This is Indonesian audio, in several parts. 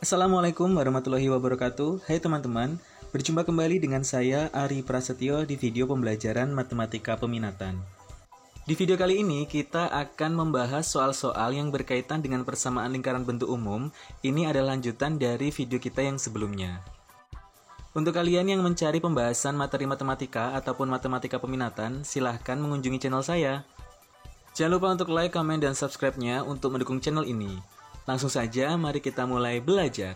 Assalamualaikum warahmatullahi wabarakatuh. Hai teman-teman, berjumpa kembali dengan saya Ari Prasetyo di video pembelajaran matematika peminatan. Di video kali ini kita akan membahas soal-soal yang berkaitan dengan persamaan lingkaran bentuk umum. Ini adalah lanjutan dari video kita yang sebelumnya. Untuk kalian yang mencari pembahasan materi matematika ataupun matematika peminatan, silahkan mengunjungi channel saya. Jangan lupa untuk like, komen, dan subscribe-nya untuk mendukung channel ini. Langsung saja, mari kita mulai belajar.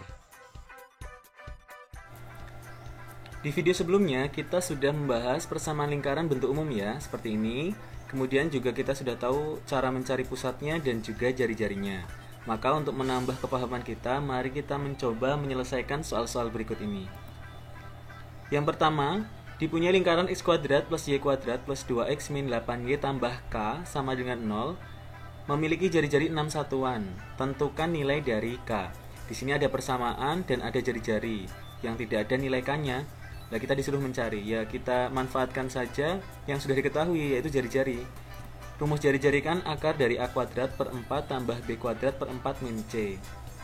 Di video sebelumnya, kita sudah membahas persamaan lingkaran bentuk umum ya, seperti ini. Kemudian juga kita sudah tahu cara mencari pusatnya dan juga jari-jarinya. Maka untuk menambah kepahaman kita, mari kita mencoba menyelesaikan soal-soal berikut ini. Yang pertama, dipunyai lingkaran x kuadrat plus y kuadrat plus 2x min 8y tambah k sama dengan 0, memiliki jari-jari 6 satuan. Tentukan nilai dari k. Di sini ada persamaan dan ada jari-jari. Yang tidak ada nilai k-nya. Nah, kita disuruh mencari. Ya, kita manfaatkan saja yang sudah diketahui, yaitu jari-jari. Rumus jari-jari kan akar dari a kuadrat per 4 tambah b kuadrat per 4 min c.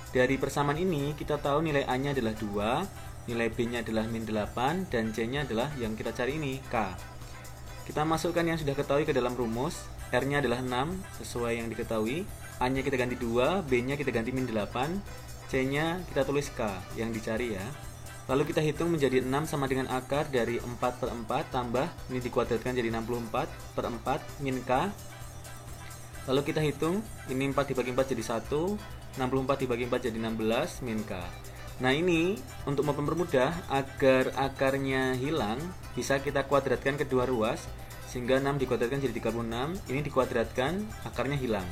Dari persamaan ini, kita tahu nilai a-nya adalah 2, nilai b-nya adalah min 8, dan c-nya adalah yang kita cari ini, k. Kita masukkan yang sudah ketahui ke dalam rumus. R-nya adalah 6, sesuai yang diketahui. A-nya kita ganti 2, B-nya kita ganti min 8, C-nya kita tulis K, yang dicari ya. Lalu kita hitung menjadi 6 sama dengan akar dari 4 per 4 tambah, ini dikuadratkan jadi 64 per 4 min K. Lalu kita hitung, ini 4 dibagi 4 jadi 1, 64 dibagi 4 jadi 16 min K. Nah ini, untuk mempermudah agar akarnya hilang, bisa kita kuadratkan kedua ruas, sehingga 6 dikuadratkan jadi 36, ini dikuadratkan, akarnya hilang.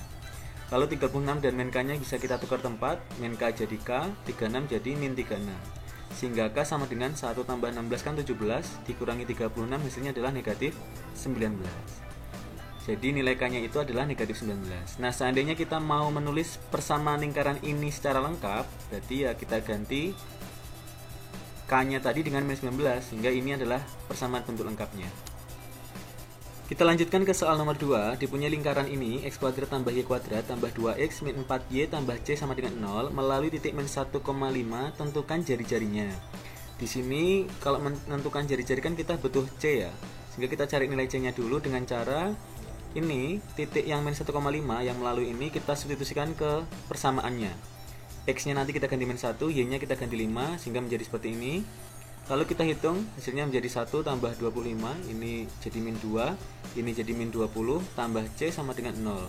Lalu 36 dan min k-nya bisa kita tukar tempat, min k jadi k, 36 jadi min 36. Sehingga k sama dengan 1 tambah 16 kan 17, dikurangi 36 hasilnya adalah negatif 19. Jadi nilai k-nya itu adalah negatif 19. Nah, seandainya kita mau menulis persamaan lingkaran ini secara lengkap, berarti ya kita ganti k-nya tadi dengan min 19, sehingga ini adalah persamaan bentuk lengkapnya. Kita lanjutkan ke soal nomor 2. Dipunyai lingkaran ini x kuadrat tambah y kuadrat tambah 2x min 4y tambah c sama dengan 0 melalui titik min 1,5, tentukan jari-jarinya. Di sini kalau menentukan jari-jari kan kita butuh c ya. Sehingga kita cari nilai c-nya dulu dengan cara ini, titik yang min 1,5 yang melalui ini kita substitusikan ke persamaannya. X-nya nanti kita ganti min 1, y-nya kita ganti 5 sehingga menjadi seperti ini. Lalu kita hitung, hasilnya menjadi 1 tambah 25, ini jadi min 2, ini jadi min 20, tambah C sama dengan 0.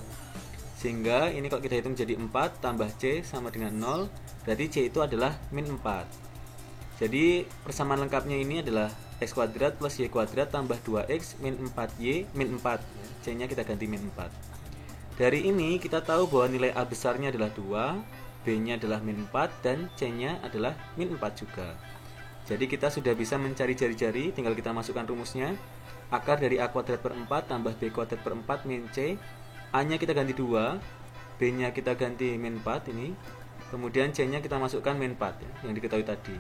Sehingga ini kalau kita hitung jadi 4 tambah C sama dengan 0, berarti C itu adalah min 4. Jadi persamaan lengkapnya ini adalah x kuadrat plus y kuadrat tambah 2x min 4y min 4. C-nya kita ganti min 4. Dari ini kita tahu bahwa nilai A besarnya adalah 2, B-nya adalah min 4, dan C-nya adalah min 4 juga. Jadi kita sudah bisa mencari jari-jari, tinggal kita masukkan rumusnya. Akar dari A kuadrat per 4 tambah B kuadrat per 4 min C. A-nya kita ganti 2, B-nya kita ganti min 4 ini. Kemudian C-nya kita masukkan min 4 ya, yang diketahui tadi.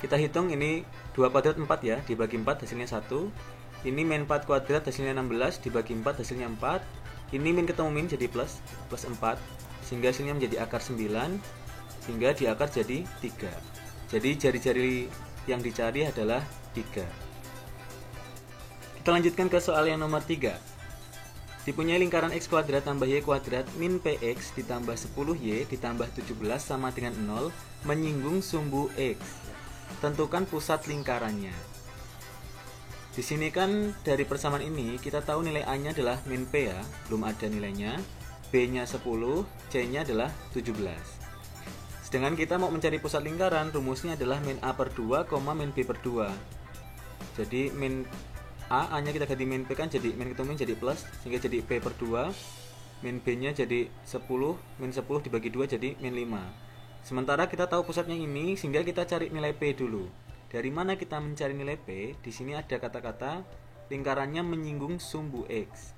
Kita hitung ini 2 kuadrat 4 ya, dibagi 4 hasilnya 1. Ini min 4 kuadrat hasilnya 16, dibagi 4 hasilnya 4. Ini min ketemu min jadi plus 4, sehingga hasilnya menjadi akar 9, sehingga di akar jadi 3. Jadi jari-jari yang dicari adalah 3. Kita lanjutkan ke soal yang nomor 3. Dipunyai lingkaran x kuadrat tambah y kuadrat min px ditambah 10y ditambah 17 sama dengan 0 menyinggung sumbu x. Tentukan pusat lingkarannya. Di sini kan dari persamaan ini kita tahu nilai a-nya adalah min p ya, belum ada nilainya. B-nya 10, C-nya adalah 17. Sedangkan kita mau mencari pusat lingkaran, rumusnya adalah min A per 2, min B per 2. Jadi min A-nya kita ganti min P kan jadi min ketemu min jadi plus, sehingga jadi P per 2. Min B-nya jadi 10, min 10 dibagi 2 jadi min 5. Sementara kita tahu pusatnya ini, sehingga kita cari nilai P dulu. Dari mana kita mencari nilai P? Di sini ada kata-kata lingkarannya menyinggung sumbu X.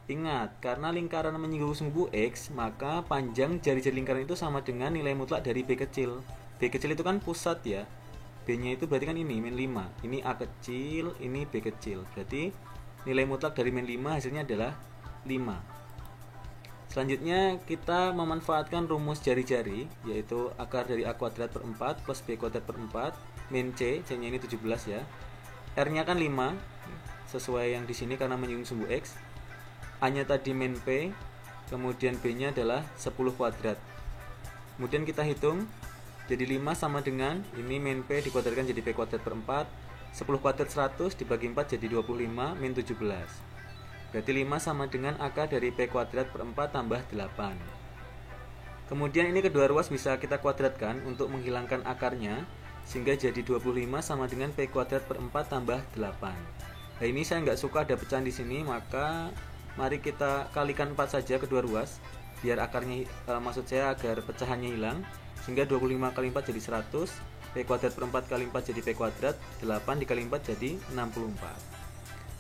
Ingat, karena lingkaran menyinggung sumbu X, maka panjang jari-jari lingkaran itu sama dengan nilai mutlak dari B kecil. B kecil itu kan pusat ya. B-nya itu berarti kan ini, min 5. Ini A kecil, ini B kecil. Berarti nilai mutlak dari min 5 hasilnya adalah 5. Selanjutnya kita memanfaatkan rumus jari-jari, yaitu akar dari A kuadrat per 4 plus B kuadrat per 4 min C, C-nya ini 17 ya. R-nya kan 5, sesuai yang di sini karena menyinggung sumbu X. A-nya tadi min P, kemudian B-nya adalah 10 kuadrat. Kemudian kita hitung, jadi 5 sama dengan, ini min P dikuadratkan jadi P kuadrat per 4, 10 kuadrat 100 dibagi 4 jadi 25 min 17. Berarti 5 sama dengan akar dari P kuadrat per 4 tambah 8. Kemudian ini kedua ruas bisa kita kuadratkan untuk menghilangkan akarnya, sehingga jadi 25 sama dengan P kuadrat per 4 tambah 8. Nah ini saya nggak suka ada pecahan di sini, maka mari kita kalikan 4 saja kedua ruas, biar akarnya, maksud saya agar pecahannya hilang, sehingga 25 kali 4 jadi 100, P kuadrat per 4 kali 4 jadi P kuadrat, 8 dikali 4 jadi 64.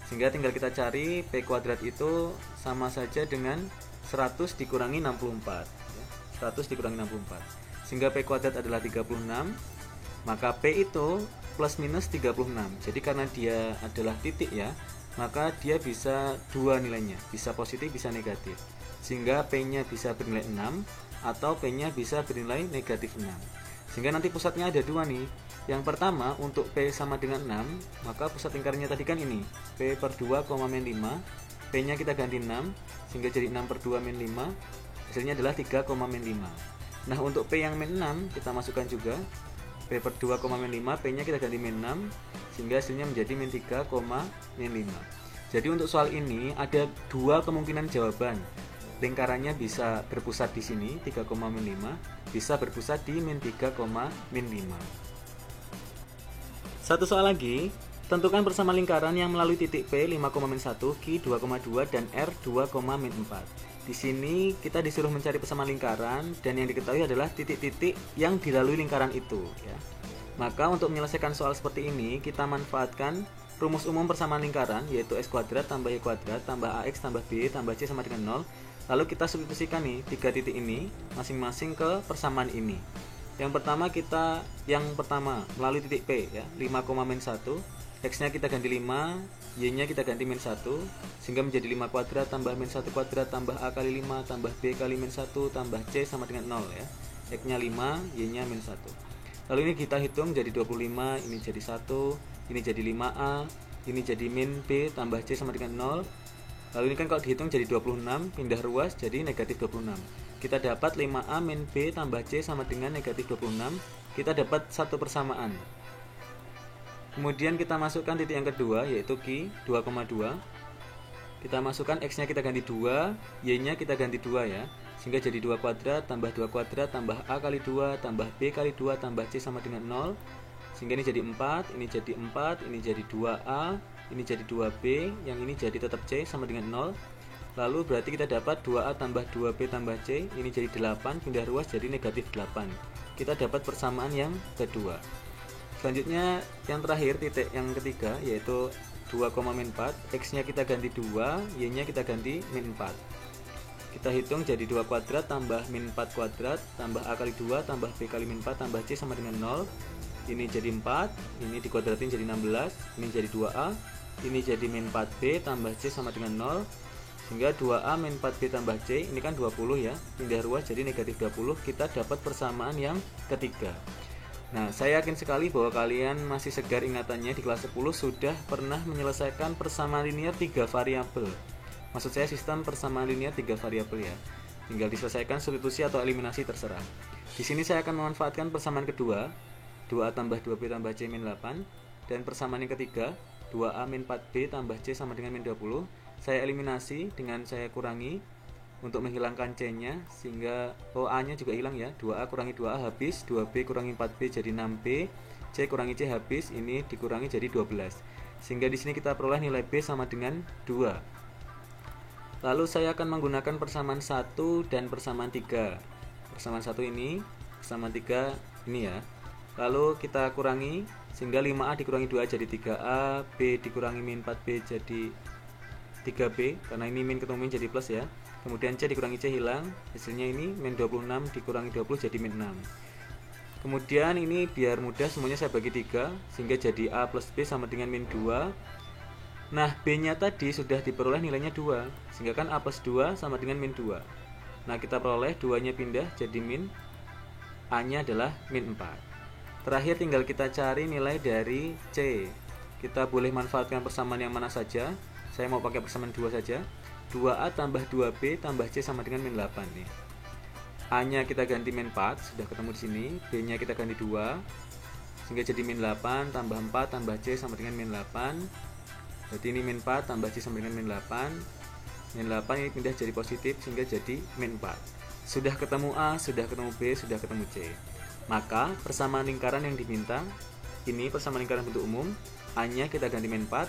Sehingga tinggal kita cari P kuadrat itu sama saja dengan 100 dikurangi 64 ya. 100 dikurangi 64, sehingga P kuadrat adalah 36. Maka P itu plus minus 36. Jadi karena dia adalah titik ya, maka dia bisa dua nilainya, bisa positif bisa negatif, sehingga P nya bisa bernilai 6 atau P nya bisa bernilai negatif 6. Sehingga nanti pusatnya ada dua nih. Yang pertama, untuk P sama dengan 6, maka pusat lingkarannya tadi kan ini P per 2, min 5. P nya kita ganti 6, sehingga jadi 6 per 2 min 5. Hasilnya adalah 3, min 5. Nah untuk P yang min 6 kita masukkan juga P per 2, min 5. P nya kita ganti min 6, sehingga hasilnya menjadi min 3, min 5. Jadi untuk soal ini ada dua kemungkinan jawaban. Lingkarannya bisa berpusat di sini 3, min 5, bisa berpusat di min 3, min 5. Satu soal lagi, tentukan persamaan lingkaran yang melalui titik P 5, min 1, Q 2,2 dan R 2, min 4. Di sini kita disuruh mencari persamaan lingkaran dan yang diketahui adalah titik-titik yang dilalui lingkaran itu ya. Maka untuk menyelesaikan soal seperti ini kita manfaatkan rumus umum persamaan lingkaran, yaitu X kuadrat tambah Y kuadrat tambah AX tambah B tambah C sama dengan 0. Lalu kita substitusikan nih tiga titik ini masing-masing ke persamaan ini. Yang pertama melalui titik P ya, 5, min 1, X-nya kita ganti 5, Y-nya kita ganti min 1, sehingga menjadi 5 kuadrat tambah min 1 kuadrat tambah A kali 5 tambah B kali min 1 tambah C sama dengan 0 ya. X-nya 5, Y-nya min 1. Lalu ini kita hitung jadi 25, ini jadi 1, ini jadi 5A, ini jadi min B tambah C sama dengan 0. Lalu ini kan kalau dihitung jadi 26, pindah ruas jadi negatif 26. Kita dapat 5A min B tambah C sama dengan negatif 26. Kita dapat satu persamaan. Kemudian kita masukkan titik yang kedua, yaitu Q 2,2. Kita masukkan X-nya kita ganti 2, Y-nya kita ganti 2 ya. Sehingga jadi 2 kuadrat tambah 2 kuadrat tambah A kali 2 tambah B kali 2 tambah C sama dengan 0. Sehingga ini jadi 4, ini jadi 4, ini jadi 2A, ini jadi 2B, yang ini jadi tetap C sama dengan 0. Lalu berarti kita dapat 2A tambah 2B tambah C, ini jadi 8, pindah ruas jadi negatif 8. Kita dapat persamaan yang kedua. Selanjutnya yang terakhir, titik yang ketiga, yaitu 2, min 4. X-nya kita ganti 2, Y-nya kita ganti min 4. Kita hitung jadi 2 kuadrat tambah min 4 kuadrat tambah A kali 2 tambah B kali min 4 tambah C sama dengan 0. Ini jadi 4, ini dikuadratin jadi 16, ini jadi 2A, ini jadi min 4B tambah C sama dengan 0. Sehingga 2A min 4B tambah C, ini kan 20 ya, pindah ruas jadi negatif 20, kita dapat persamaan yang ketiga. Nah, saya yakin sekali bahwa kalian masih segar ingatannya di kelas 10 sudah pernah menyelesaikan persamaan linear 3 variabel. Maksud saya sistem persamaan linear 3 variabel ya. Tinggal diselesaikan substitusi atau eliminasi terserah. Di sini saya akan memanfaatkan persamaan kedua, 2A tambah 2B tambah C min 8, dan persamaan yang ketiga, 2A min 4B tambah C sama dengan min 20. Saya eliminasi dengan saya kurangi untuk menghilangkan C-nya, sehingga A-nya juga hilang ya. 2A kurangi 2A habis, 2B kurangi 4B jadi 6B, C kurangi C habis, ini dikurangi jadi 12. Sehingga di sini kita peroleh nilai B sama dengan 2. Lalu saya akan menggunakan persamaan 1 dan persamaan 3. Persamaan 1 ini, persamaan 3 ini ya. Lalu kita kurangi, sehingga 5A dikurangi 2A jadi 3A, B dikurangi min 4B jadi 3B, karena ini min ketemu min jadi plus ya. Kemudian C dikurangi C hilang, hasilnya ini min 26 dikurangi 20 jadi min 6. Kemudian ini biar mudah semuanya saya bagi 3, sehingga jadi A plus B sama dengan min 2. Nah, B nya tadi sudah diperoleh nilainya 2, sehingga kan A plus 2 sama dengan min 2. Nah, kita peroleh 2-nya pindah jadi min, A-nya adalah min 4. Terakhir tinggal kita cari nilai dari C. Kita boleh manfaatkan persamaan yang mana saja. Saya mau pakai persamaan 2 saja. 2A tambah 2B tambah C sama dengan min 8 nih. A-nya kita ganti min 4, sudah ketemu di sini. B-nya kita ganti 2, sehingga jadi min 8 tambah 4 tambah C sama dengan min 8. Berarti ini min 4 tambah C sama dengan min 8. Min 8 ini pindah jadi positif sehingga jadi min 4. Sudah ketemu A, sudah ketemu B, sudah ketemu C. Maka persamaan lingkaran yang diminta, ini persamaan lingkaran bentuk umum. A-nya kita ganti min 4,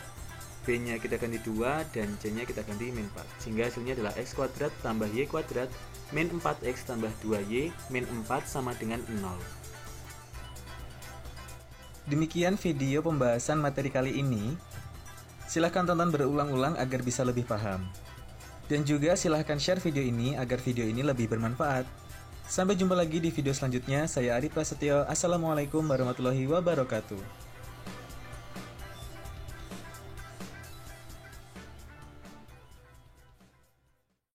B-nya kita ganti 2, dan C-nya kita ganti min 4. Sehingga hasilnya adalah X kuadrat tambah Y kuadrat min 4X tambah 2Y min 4 sama dengan 0. Demikian video pembahasan materi kali ini. Silahkan tonton berulang-ulang agar bisa lebih paham. Dan juga silahkan share video ini agar video ini lebih bermanfaat. Sampai jumpa lagi di video selanjutnya. Saya Ari Prasetyo. Assalamualaikum warahmatullahi wabarakatuh.